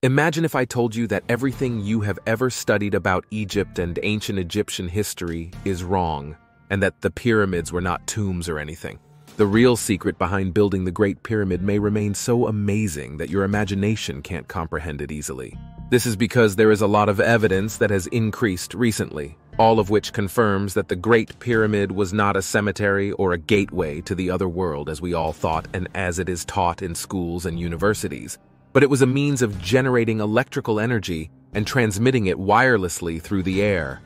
Imagine if I told you that everything you have ever studied about Egypt and ancient Egyptian history is wrong, and that the pyramids were not tombs or anything. The real secret behind building the Great Pyramid may remain so amazing that your imagination can't comprehend it easily. This is because there is a lot of evidence that has increased recently, all of which confirms that the Great Pyramid was not a cemetery or a gateway to the other world as we all thought and as it is taught in schools and universities, but it was a means of generating electrical energy and transmitting it wirelessly through the air.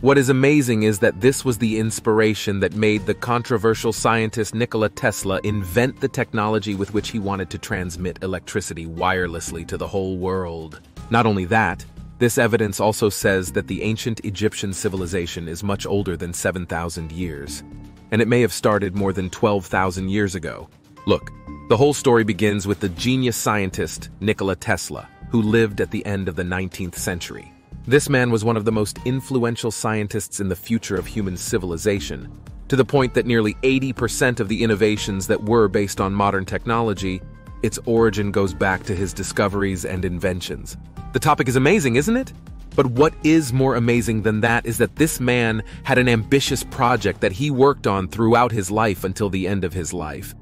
What is amazing is that this was the inspiration that made the controversial scientist Nikola Tesla invent the technology with which he wanted to transmit electricity wirelessly to the whole world. Not only that, this evidence also says that the ancient Egyptian civilization is much older than 7,000 years, and it may have started more than 12,000 years ago. Look, the whole story begins with the genius scientist Nikola Tesla, who lived at the end of the 19th century. This man was one of the most influential scientists in the future of human civilization, to the point that nearly 80% of the innovations that were based on modern technology, its origin goes back to his discoveries and inventions. The topic is amazing, isn't it? But what is more amazing than that is that this man had an ambitious project that he worked on throughout his life until the end of his life.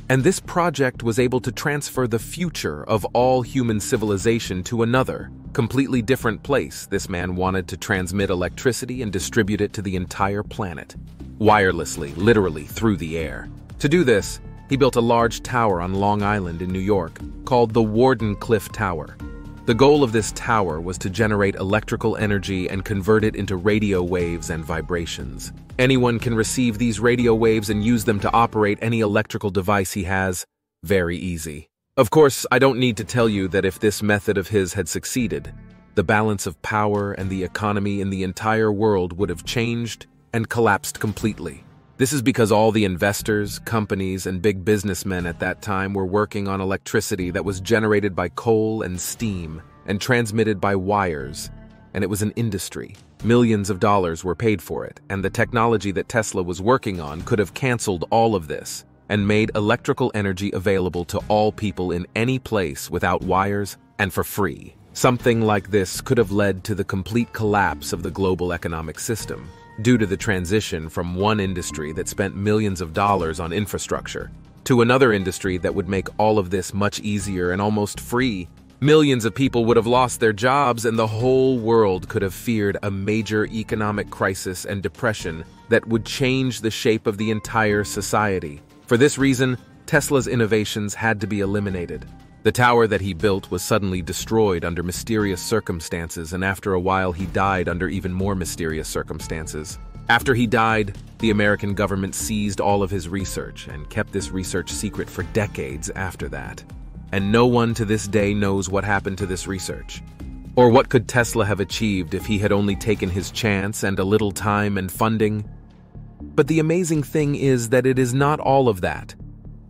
And this project was able to transfer the future of all human civilization to another, completely different place. This man wanted to transmit electricity and distribute it to the entire planet, wirelessly, literally through the air. To do this, he built a large tower on Long Island in New York called the Wardenclyffe Tower. The goal of this tower was to generate electrical energy and convert it into radio waves and vibrations. Anyone can receive these radio waves and use them to operate any electrical device he has. Very easy. Of course, I don't need to tell you that if this method of his had succeeded, the balance of power and the economy in the entire world would have changed and collapsed completely. This is because all the investors, companies, and big businessmen at that time were working on electricity that was generated by coal and steam and transmitted by wires, and it was an industry. Millions of dollars were paid for it, and the technology that Tesla was working on could have canceled all of this and made electrical energy available to all people in any place without wires and for free. Something like this could have led to the complete collapse of the global economic system, due to the transition from one industry that spent millions of dollars on infrastructure to another industry that would make all of this much easier and almost free. Millions of people would have lost their jobs, and the whole world could have feared a major economic crisis and depression that would change the shape of the entire society. For this reason, Tesla's innovations had to be eliminated. The tower that he built was suddenly destroyed under mysterious circumstances, and after a while he died under even more mysterious circumstances. After he died, the American government seized all of his research and kept this research secret for decades after that. And no one to this day knows what happened to this research. Or what could Tesla have achieved if he had only taken his chance and a little time and funding? But the amazing thing is that it is not all of that.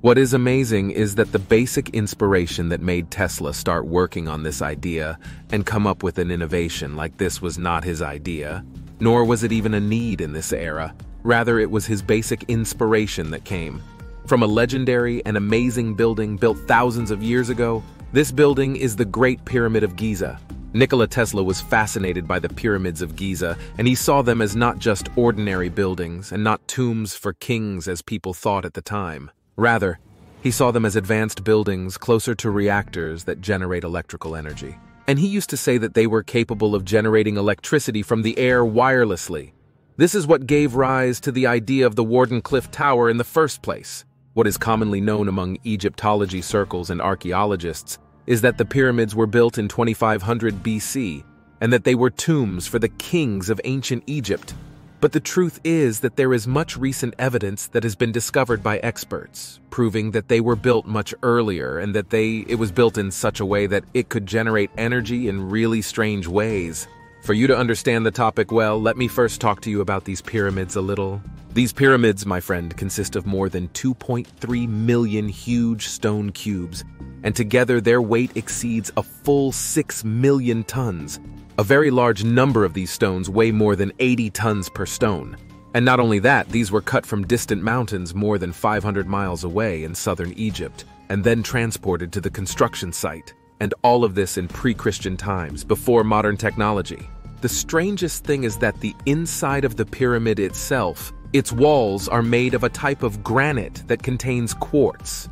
What is amazing is that the basic inspiration that made Tesla start working on this idea and come up with an innovation like this was not his idea, nor was it even a need in this era. Rather, it was his basic inspiration that came from a legendary and amazing building built thousands of years ago. This building is the Great Pyramid of Giza. Nikola Tesla was fascinated by the pyramids of Giza, and he saw them as not just ordinary buildings and not tombs for kings as people thought at the time. Rather, he saw them as advanced buildings closer to reactors that generate electrical energy. And he used to say that they were capable of generating electricity from the air wirelessly. This is what gave rise to the idea of the Wardenclyffe Tower in the first place. What is commonly known among Egyptology circles and archaeologists is that the pyramids were built in 2500 BC and that they were tombs for the kings of ancient Egypt. But the truth is that there is much recent evidence that has been discovered by experts, proving that they were built much earlier and that it was built in such a way that it could generate energy in really strange ways. For you to understand the topic well, let me first talk to you about these pyramids a little. These pyramids, my friend, consist of more than 2.3 million huge stone cubes, and together their weight exceeds a full 6 million tons. A very large number of these stones weigh more than 80 tons per stone. And not only that, these were cut from distant mountains more than 500 miles away in southern Egypt, and then transported to the construction site. and all of this in pre-Christian times, before modern technology. The strangest thing is that the inside of the pyramid itself, its walls are made of a type of granite that contains quartz.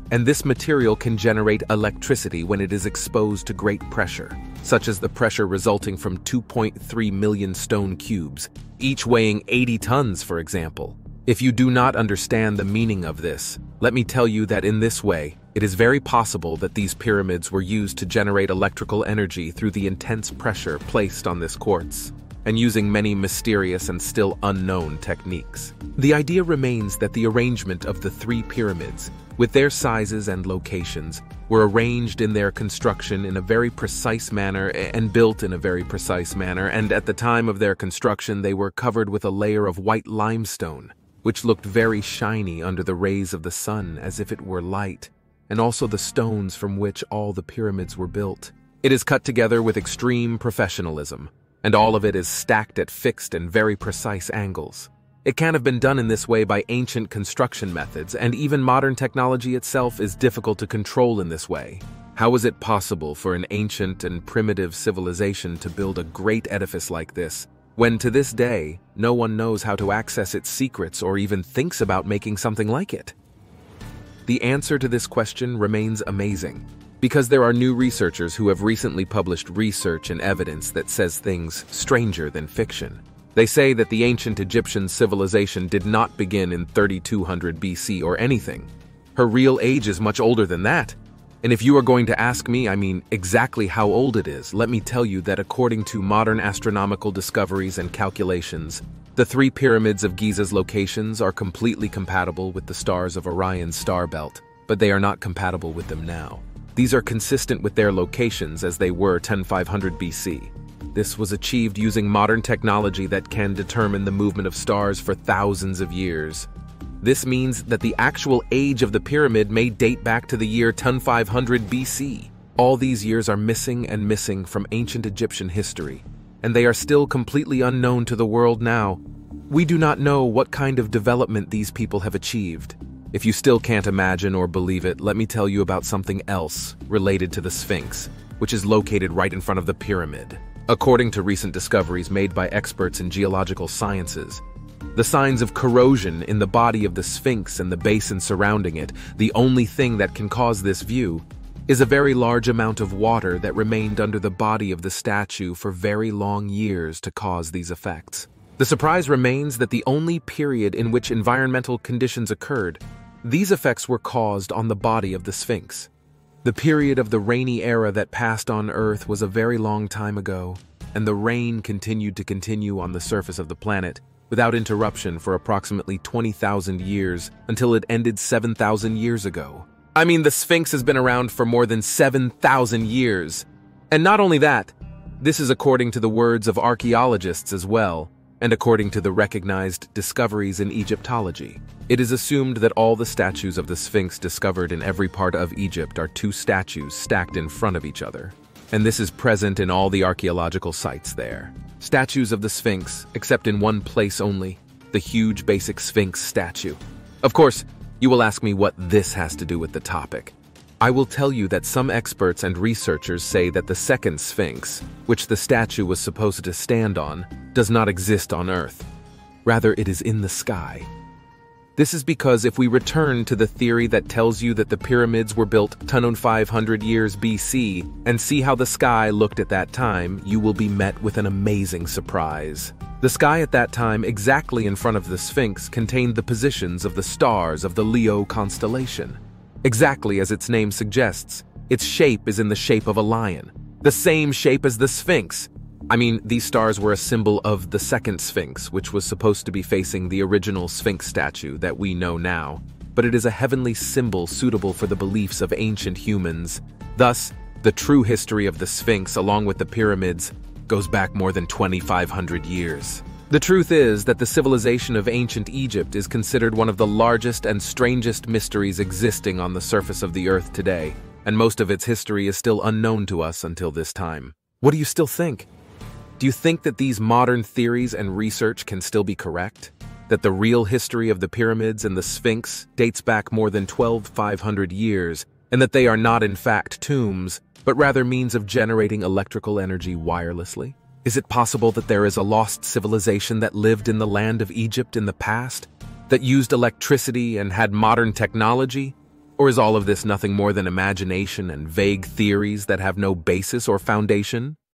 And this material can generate electricity when it is exposed to great pressure, such as the pressure resulting from 2.3 million stone cubes, each weighing 80 tons, for example. If you do not understand the meaning of this, let me tell you that in this way, it is very possible that these pyramids were used to generate electrical energy through the intense pressure placed on this quartz, and using many mysterious and still unknown techniques. The idea remains that the arrangement of the three pyramids, with their sizes and locations, were arranged in their construction in a very precise manner and built in a very precise manner, and at the time of their construction they were covered with a layer of white limestone, which looked very shiny under the rays of the sun as if it were light, and also the stones from which all the pyramids were built. It is cut together with extreme professionalism, and all of it is stacked at fixed and very precise angles. It can have been done in this way by ancient construction methods, and even modern technology itself is difficult to control in this way. How is it possible for an ancient and primitive civilization to build a great edifice like this, when to this day, no one knows how to access its secrets or even thinks about making something like it? The answer to this question remains amazing, because there are new researchers who have recently published research and evidence that says things stranger than fiction. They say that the ancient Egyptian civilization did not begin in 3200 BC or anything. Her real age is much older than that. And if you are going to ask me, exactly how old it is, let me tell you that according to modern astronomical discoveries and calculations, the three pyramids of Giza's locations are completely compatible with the stars of Orion's star belt, but they are not compatible with them now. These are consistent with their locations as they were 10500 BC. This was achieved using modern technology that can determine the movement of stars for thousands of years. This means that the actual age of the pyramid may date back to the year 10500 BC. All these years are missing from ancient Egyptian history, and they are still completely unknown to the world now. We do not know what kind of development these people have achieved. If you still can't imagine or believe it, let me tell you about something else related to the Sphinx, which is located right in front of the pyramid. According to recent discoveries made by experts in geological sciences, the signs of corrosion in the body of the Sphinx and the basin surrounding it, the only thing that can cause this view, is a very large amount of water that remained under the body of the statue for very long years to cause these effects. The surprise remains that the only period in which environmental conditions occurred, these effects were caused on the body of the Sphinx. The period of the rainy era that passed on Earth was a very long time ago, and the rain continued to continue on the surface of the planet without interruption for approximately 20,000 years until it ended 7,000 years ago. The Sphinx has been around for more than 7,000 years. And not only that, this is according to the words of archaeologists as well, and according to the recognized discoveries in Egyptology. It is assumed that all the statues of the Sphinx discovered in every part of Egypt are two statues stacked in front of each other. And this is present in all the archaeological sites there. Statues of the Sphinx, except in one place only, the huge basic Sphinx statue. Of course, you will ask me what this has to do with the topic. I will tell you that some experts and researchers say that the second Sphinx, which the statue was supposed to stand on, does not exist on Earth. Rather, it is in the sky. This is because if we return to the theory that tells you that the pyramids were built 1,500 years BC and see how the sky looked at that time, you will be met with an amazing surprise. The sky at that time, exactly in front of the Sphinx, contained the positions of the stars of the Leo constellation. Exactly as its name suggests, its shape is in the shape of a lion, the same shape as the Sphinx. These stars were a symbol of the second Sphinx, which was supposed to be facing the original Sphinx statue that we know now, but it is a heavenly symbol suitable for the beliefs of ancient humans. Thus, the true history of the Sphinx, along with the pyramids, goes back more than 2,500 years. The truth is that the civilization of ancient Egypt is considered one of the largest and strangest mysteries existing on the surface of the earth today, and most of its history is still unknown to us until this time. What do you still think? Do you think that these modern theories and research can still be correct? That the real history of the pyramids and the Sphinx dates back more than 1,500 years, and that they are not in fact tombs, but rather means of generating electrical energy wirelessly? Is it possible that there is a lost civilization that lived in the land of Egypt in the past, that used electricity and had modern technology? Or is all of this nothing more than imagination and vague theories that have no basis or foundation?